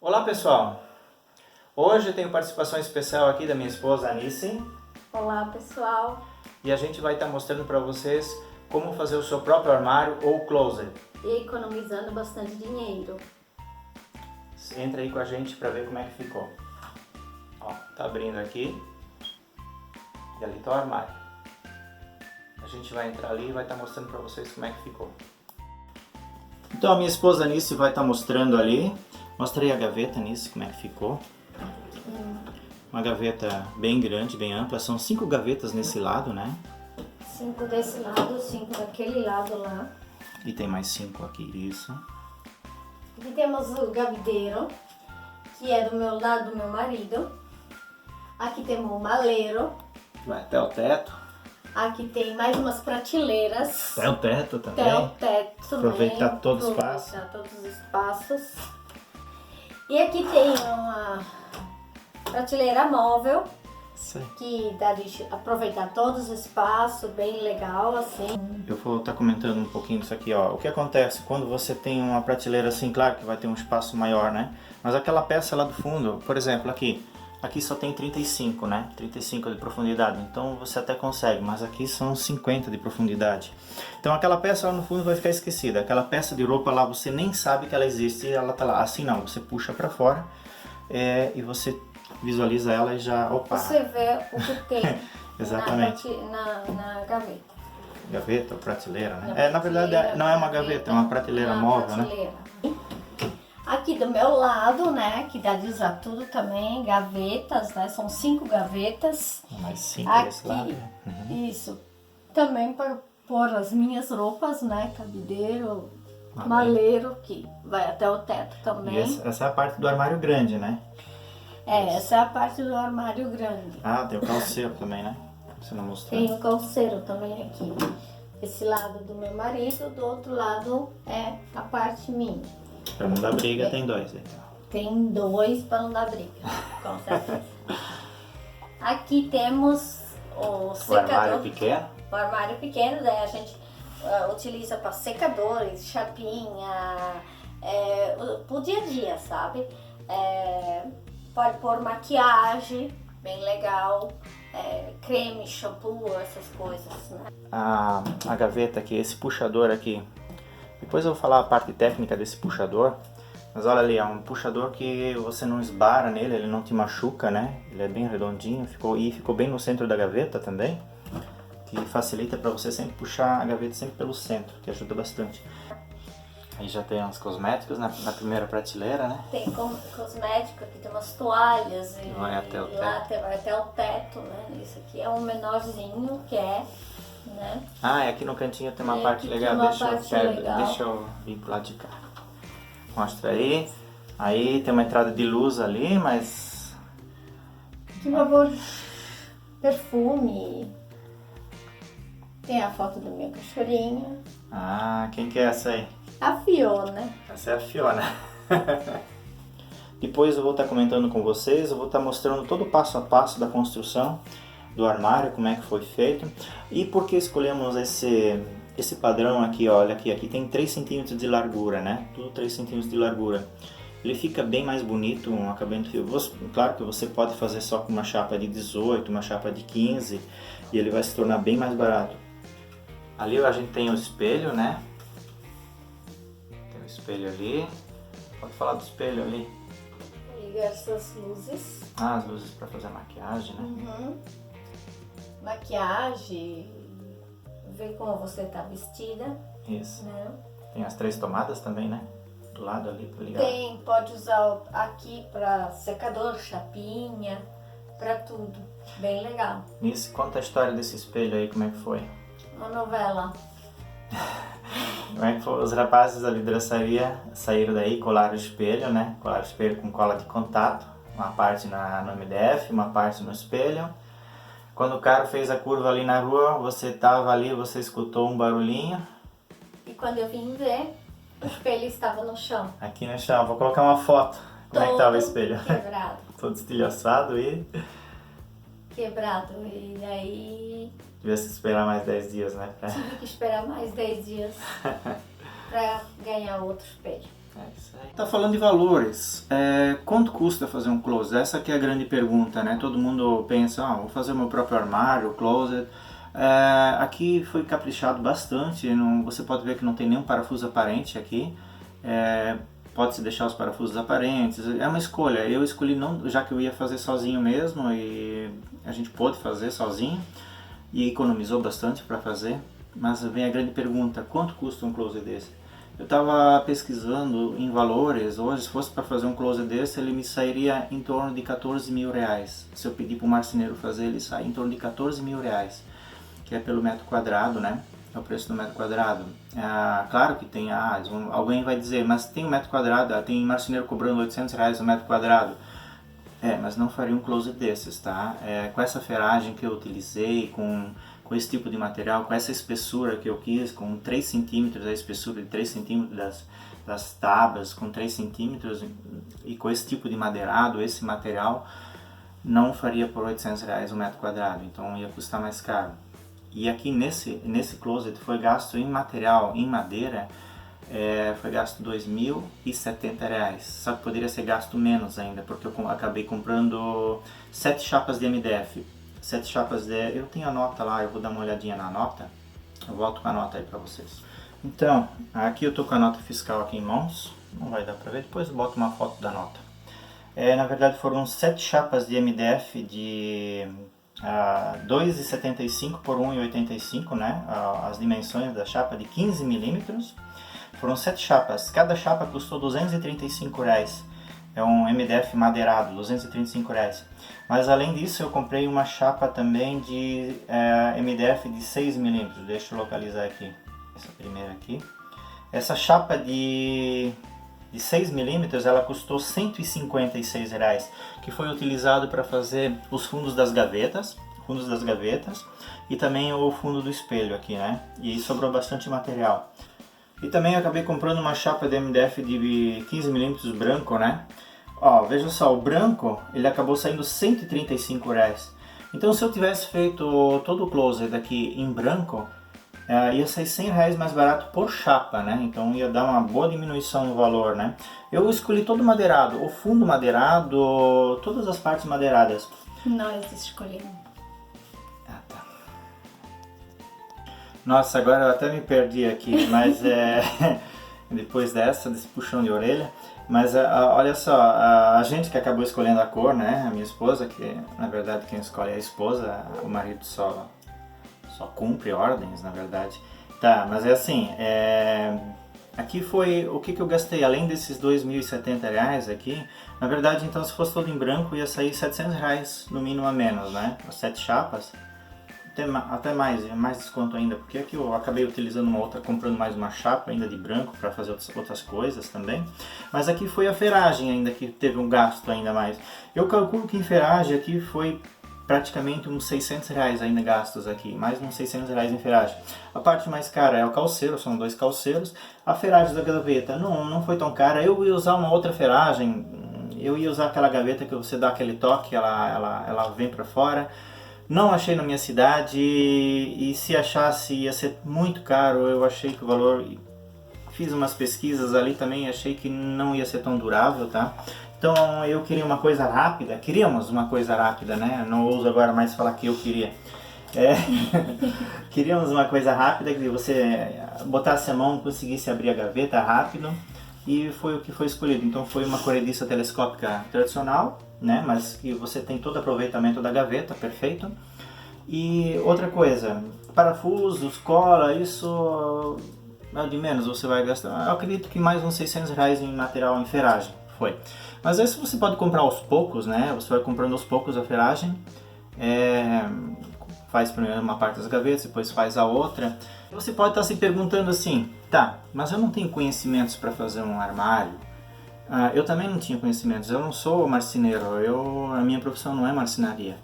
Olá pessoal, hoje eu tenho participação especial aqui da minha esposa Anice Olá pessoal, e a gente vai estar mostrando para vocês como fazer o seu próprio armário ou closet. e economizando bastante dinheiro. Entra aí com a gente para ver como é que ficou. Ó, tá abrindo aqui e ali tá o armário. A gente vai entrar ali e vai estar mostrando para vocês como é que ficou. Então a minha esposa Anice vai estar mostrando ali. Mostrei a gaveta Anice, como é que ficou. Uma gaveta bem grande, bem ampla. São 5 gavetas nesse lado, né? 5 desse lado, 5 daquele lado lá. E tem mais 5 aqui, isso. Aqui temos o gaveteiro, que é do meu lado do meu marido. Aqui temos o maleiro. Vai até o teto. Aqui tem mais umas prateleiras. Até o teto também. Até o teto Aproveitar também. todo o espaço. Aproveitar todos os espaços. E aqui tem uma prateleira móvel, Isso aí. que dá de aproveitar todos os espaços, bem legal assim. Eu vou estar comentando um pouquinho disso aqui, ó. O que acontece quando você tem uma prateleira assim, claro que vai ter um espaço maior, né? Mas aquela peça lá do fundo, por exemplo, aqui só tem 35, né? 35 de profundidade, então você até consegue, mas aqui são 50 de profundidade. Então aquela peça lá no fundo vai ficar esquecida. Aquela peça de roupa lá você nem sabe que ela existe e ela tá lá. Assim não, você puxa para fora e você visualiza ela e já... Opa! Você vê o que tem Exatamente. na gaveta. Gaveta ou prateleira, né? Na verdade não é uma gaveta, é uma prateleira móvel, né? Aqui do meu lado, né, que dá de usar tudo também, gavetas, né, são 5 gavetas. Mais 5 desse Aqui, lado. isso, também para pôr as minhas roupas, né, cabideiro, Ah, maleiro, que vai até o teto E também. essa é a parte do armário grande, né? Essa é a parte do armário grande. Ah, tem o calceiro também, né? Você não mostrou. Tem um calceiro também aqui. Esse lado do meu marido, do outro lado é a parte minha. Pra não dar briga, tem 2 aí. Tem 2 para não dar briga, com certeza. Aqui temos o O secador. armário pequeno. O armário pequeno, daí a gente utiliza para secadores, chapinha, pro dia a dia, sabe? Pode pôr maquiagem, bem legal, creme, shampoo, essas coisas, né? A gaveta aqui, esse puxador aqui. Depois eu vou falar a parte técnica desse puxador. Mas olha ali, é um puxador que você não esbara nele, ele não te machuca, né? Ele é bem redondinho, ficou bem no centro da gaveta também. Que facilita para você sempre puxar a gaveta sempre pelo centro, que ajuda bastante. Aí já tem uns cosméticos na primeira prateleira, né? Tem cosmético, aqui tem umas toalhas e Vai até o lá vai até o teto, né? Isso aqui é um menorzinho que né? Ah, e aqui no cantinho tem uma parte aqui tem legal, uma parte legal. deixa eu vir pro lado de cá. Mostra aí. Aí tem uma entrada de luz ali, mas... Que favor, perfume. Tem a foto do meu cachorrinho. Ah, quem que é essa aí? A Fiona. Essa é a Fiona. Depois eu vou estar comentando com vocês, eu vou estar mostrando todo o passo a passo da construção do armário, como é que foi feito. E por que escolhemos esse padrão aqui, olha aqui tem 3 centímetros de largura, né? Tudo 3 centímetros de largura. Ele fica bem mais bonito, um acabamento fio. Claro que você pode fazer só com uma chapa de 18, uma chapa de 15 e ele vai se tornar bem mais barato. Ali a gente tem o espelho, né? Tem o espelho ali. Pode falar do espelho ali. Liga essas luzes. Ah, as luzes para fazer maquiagem, né? Uhum. Maquiagem. Ver como você tá vestida. Isso. Né? Tem as 3 tomadas também, né? Do lado ali para ligar. Tem, pode usar aqui para secador, chapinha, para tudo. Bem legal. Nisso, conta a história desse espelho aí, como é que foi? Uma novela. Como é que foi? Os rapazes da vidraçaria saíram daí, colaram o espelho, né? Colaram o espelho com cola de contato. Uma parte no MDF, uma parte no espelho. Quando o cara fez a curva ali na rua, você tava ali, você escutou um barulhinho. E quando eu vim ver, o espelho estava no chão. Aqui no chão, vou colocar uma foto. Como é que tava o espelho? Quebrado. Todo estilhaçado e... Quebrado. E aí Devia se esperar mais 10 dias, né? tive que esperar mais 10 dias para ganhar outro espelho. É isso aí. Tá falando de valores. Quanto custa fazer um closet? Essa que é a grande pergunta, né? Todo mundo pensa, vou fazer o meu próprio armário, closet. Aqui foi caprichado bastante. Você pode ver que não tem nenhum parafuso aparente aqui. Pode-se deixar os parafusos aparentes. É uma escolha. Eu escolhi não, já que eu ia fazer sozinho mesmo e a gente pôde fazer sozinho e economizou bastante para fazer. Mas vem a grande pergunta, quanto custa um closet desse? Eu estava pesquisando em valores, hoje se fosse para fazer um closet desse, ele me sairia em torno de 14 mil reais. Se eu pedir para o marceneiro fazer, ele sai em torno de 14 mil reais, que é pelo metro quadrado, né? É o preço do metro quadrado. Claro que tem, alguém vai dizer, mas tem um metro quadrado, tem marceneiro cobrando 800 reais o metro quadrado. Mas não faria um closet desses, tá? Com essa ferragem que eu utilizei, com esse tipo de material, com essa espessura que eu quis, com 3 centímetros, a espessura de 3 centímetros das tábuas, com 3 centímetros e com esse tipo de madeirado, esse material, não faria por 800 reais o metro quadrado, então ia custar mais caro. E aqui nesse closet foi gasto em material, em madeira, foi gasto R$2.070, só que poderia ser gasto menos ainda, porque eu acabei comprando 7 chapas de MDF. 7 chapas eu tenho a nota lá, eu vou dar uma olhadinha na nota, eu volto com a nota aí pra vocês. Então, aqui eu tô com a nota fiscal aqui em mãos, não vai dar pra ver, depois eu boto uma foto da nota. Na verdade foram 7 chapas de MDF de 2,75 por 1,85, né, as dimensões da chapa de 15 milímetros. Foram 7 chapas, cada chapa custou R$235. É um MDF madeirado, R$235. Mas além disso eu comprei uma chapa também de MDF de 6mm. Deixa eu localizar aqui, essa primeira aqui. Essa chapa de 6mm ela custou R$156, que foi utilizado para fazer os fundos das gavetas. E também o fundo do espelho aqui, né? E sobrou bastante material. E também eu acabei comprando uma chapa de MDF de 15mm branco, né? Veja só, o branco ele acabou saindo R$135. Então se eu tivesse feito todo o closet aqui em branco, ia sair R$100 mais barato por chapa, né? Então ia dar uma boa diminuição no valor, né? Eu escolhi todo madeirado, o fundo madeirado, todas as partes madeiradas. Nós escolhemos. Tá. Nossa, agora eu até me perdi aqui, mas depois desse puxão de orelha. Mas olha só, a gente que acabou escolhendo a cor, né? A minha esposa, que na verdade quem escolhe é a esposa, o marido só cumpre ordens, na verdade. Tá, mas é assim, aqui foi o que eu gastei, além desses R$2.070 aqui, na verdade então se fosse todo em branco ia sair R$700 no mínimo a menos, né? As 7 chapas. Até mais desconto ainda, porque aqui eu acabei utilizando comprando mais uma chapa ainda de branco para fazer outras coisas também. Mas aqui foi a ferragem ainda que teve um gasto ainda mais. Eu calculo que em ferragem aqui foi praticamente uns R$600 ainda gastos aqui, mais uns R$600 em ferragem. A parte mais cara é o calceiro, são 2 calceiros. A ferragem da gaveta não foi tão cara, eu ia usar uma outra ferragem, eu ia usar aquela gaveta que você dá aquele toque, ela vem para fora. Não achei na minha cidade e se achasse ia ser muito caro, eu achei que o valor... Fiz umas pesquisas ali também, achei que não ia ser tão durável, tá? Então eu queria uma coisa rápida, queríamos uma coisa rápida, né? Não ouso agora mais falar que eu queria. Queríamos uma coisa rápida, que você botasse a mão, conseguisse abrir a gaveta rápido. E foi o que foi escolhido. Então foi uma corrediça telescópica tradicional, né? Mas que você tem todo o aproveitamento da gaveta, perfeito. E outra coisa, parafusos, cola, isso é de menos, você vai gastar. Eu acredito que mais uns R$600 em material, em ferragem, foi. Mas aí você pode comprar aos poucos, né? Você vai comprando aos poucos a ferragem. Faz primeiro uma parte das gavetas, depois faz a outra. Você pode estar se perguntando assim, tá, mas eu não tenho conhecimentos para fazer um armário. Eu também não tinha conhecimentos, eu não sou marceneiro, a minha profissão não é marcenaria.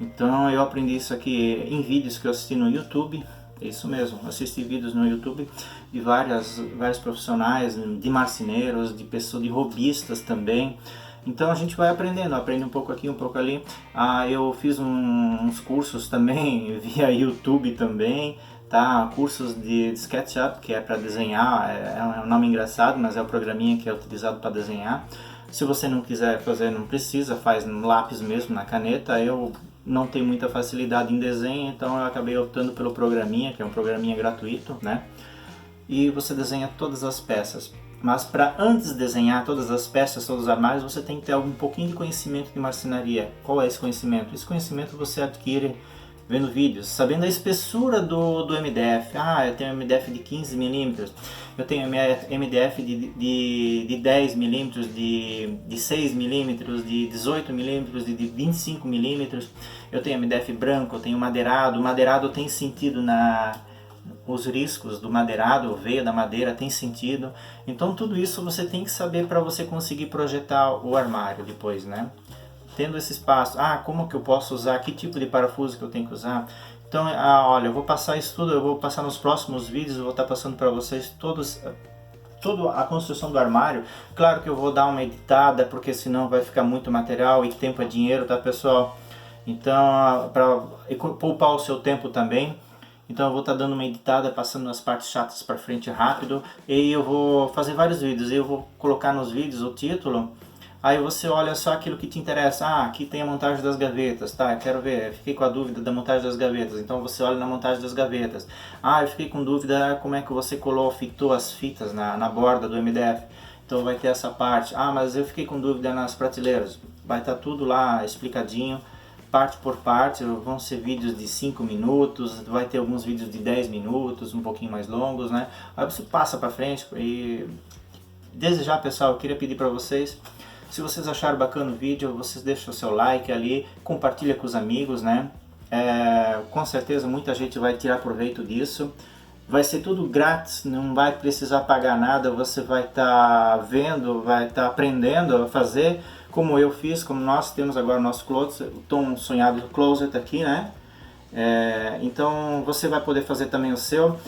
Então eu aprendi isso aqui em vídeos que eu assisti no YouTube, isso mesmo, assisti vídeos no YouTube de vários profissionais, de marceneiros, de pessoas, de hobbyistas também. Então a gente vai aprendendo, aprende um pouco aqui, um pouco ali. Eu fiz uns cursos também via YouTube também, tá? Cursos de SketchUp, que é para desenhar, é um nome engraçado, mas é o programinha que é utilizado para desenhar. Se você não quiser fazer, não precisa, faz no lápis mesmo, na caneta. Eu não tenho muita facilidade em desenho, então eu acabei optando pelo programinha, que é um programinha gratuito, né? E você desenha todas as peças. Mas para antes de desenhar todas as peças, todos os armários, você tem que ter um pouquinho de conhecimento de marcenaria. Qual é esse conhecimento? Esse conhecimento você adquire vendo vídeos, sabendo a espessura do MDF. Ah, eu tenho MDF de 15 milímetros, eu tenho MDF de 10 milímetros, de 6 milímetros, de 18 milímetros, de 25 milímetros. Eu tenho MDF branco, eu tenho madeirado. O madeirado tem sentido os riscos do madeirado, a veia da madeira tem sentido. Então tudo isso você tem que saber para você conseguir projetar o armário depois, né? Tendo esse espaço, como que eu posso usar, que tipo de parafuso que eu tenho que usar. Então, olha, eu vou passar isso tudo, eu vou passar nos próximos vídeos, eu vou estar passando para vocês toda a construção do armário. Claro que eu vou dar uma editada, porque senão vai ficar muito material e tempo é dinheiro, tá, pessoal? Então, para poupar o seu tempo também, então eu vou estar dando uma editada, passando as partes chatas para frente rápido, e eu vou fazer vários vídeos, e eu vou colocar nos vídeos o título. Aí você olha só aquilo que te interessa. Aqui tem a montagem das gavetas, tá? Eu quero ver, fiquei com a dúvida da montagem das gavetas. Então você olha na montagem das gavetas. Eu fiquei com dúvida como é que você fitou as fitas na borda do MDF. Então vai ter essa parte. Mas eu fiquei com dúvida nas prateleiras. Vai estar tudo lá explicadinho, parte por parte. Vão ser vídeos de 5 minutos, vai ter alguns vídeos de 10 minutos, um pouquinho mais longos, né? Aí você passa para frente e... Desde já, pessoal, eu queria pedir para vocês, se vocês acharam bacana o vídeo, vocês deixam o seu like ali, compartilha com os amigos, né? Com certeza muita gente vai tirar proveito disso. Vai ser tudo grátis, não vai precisar pagar nada, você vai estar vendo, vai estar aprendendo a fazer, como eu fiz, como nós temos agora o nosso closet, o tão sonhado closet aqui, né? Então você vai poder fazer também o seu.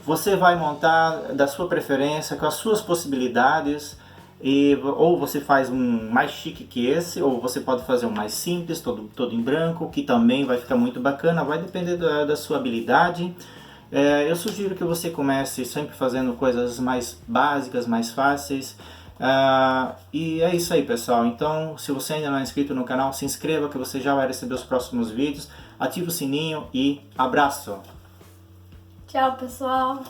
Você vai montar da sua preferência, com as suas possibilidades. Ou você faz um mais chique que esse, ou você pode fazer um mais simples, todo em branco, que também vai ficar muito bacana, vai depender da sua habilidade. Eu sugiro que você comece sempre fazendo coisas mais básicas, mais fáceis. E é isso aí, pessoal. Então, se você ainda não é inscrito no canal, se inscreva que você já vai receber os próximos vídeos. Ative o sininho e abraço! Tchau, pessoal!